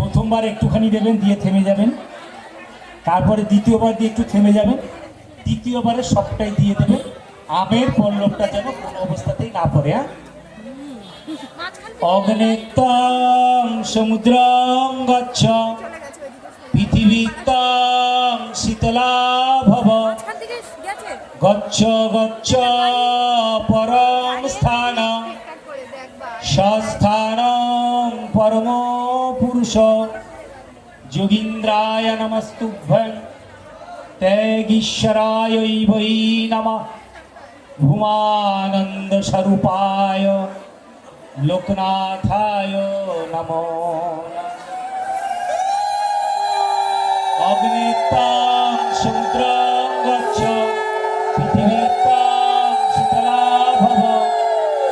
প্রথমবার একটুখানি দেবেন, দিয়ে থেমে যাবেন। তারপরে দ্বিতীয়বার দিয়ে একটু থেমে যাবেন। তৃতীয়বারে সবটাই দিয়ে দেবেন। আমের পল্লবটা যেন কোনো অবস্থাতেই না পড়ে। অগ্নেত্তং সমুদ্রং গচ্ছ, পৃথিবীত্তং শীতলা ভব, গচ্ছ গচ্ছ পরম স্থানং, স্বস্থানং পরম পুরুষ, যোগীন্দ্রায় নমস্তুভ্যং, ত্যাগীশ্বরায় বৈ নমঃ, ভূমানন্দ স্বরূপায় লোকনাথায় নমো নমঃ। অগ্নিত্বং সমুদ্রং গচ্ছ, পৃথিবীত্বং শীতলা ভব,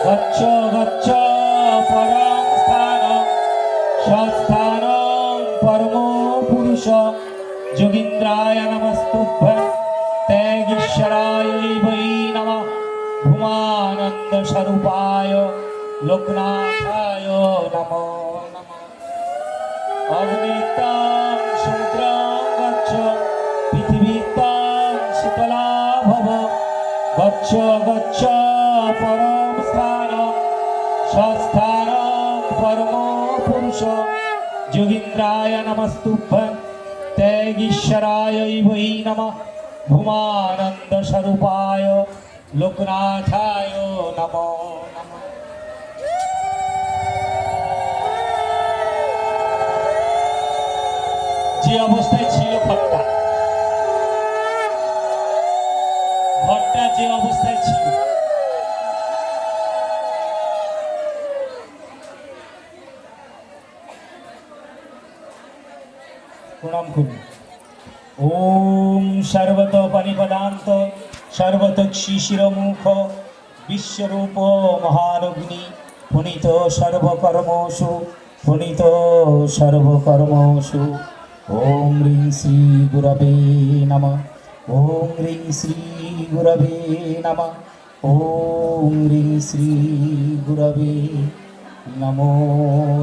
গচ্ছ গচ্ছ পরম স্থানং, স্বস্থানং পরম পুরুষ, যোগীন্দ্রায় নমস্তুভ্যং, ত্যাগীশ্বরায় বৈ নমঃ, ভূমানন্দ স্বরূপায় লোকনাথায় নমো নমঃ। অগ্নিত্বং সমুদ্রং গচ্ছ, পৃথিবীত্বং শীতলা ভব, গচ্ছ গচ্ছ পরম স্থানং, স্বস্থানং পরম পুরুষ, যোগীন্দ্রায় নমস্তুভ্যং, ত্যাগীশ্বরায় বৈ নমঃ, ভূমানন্দ স্বরূপায় লোকনাথায় নমো নমঃ। যে অবস্থায় ছিল ঘরটা, ঘরটা যে অবস্থায় ছিল, প্রণাম করুন। ওম সর্বত পরিপদান্ত সর্বতক্ষী শিরমুখ, বিশ্বরূপ মহারগ্নি, পুনিত সর্বকর্মসু, পুনিত সর্বকর্মসু। ওম হ্রিং শ্রী গুরবে নমঃ, ওম হ্রিং শ্রী গুরবে নমঃ, ওম হ্রিং শ্রী গুরবে নমো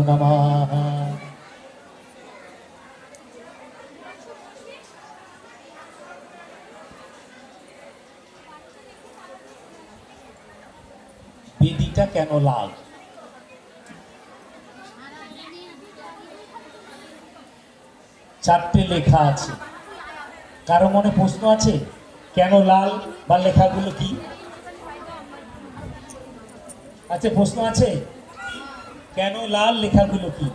নমঃ। বেদিটা কেন লাল? চারটে লেখা আছে। কারো মনে প্রশ্ন আছে কেন লাল বা লেখাগুলো কি? আচ্ছা, প্রশ্ন আছে কেন লাল, লেখাগুলো কি?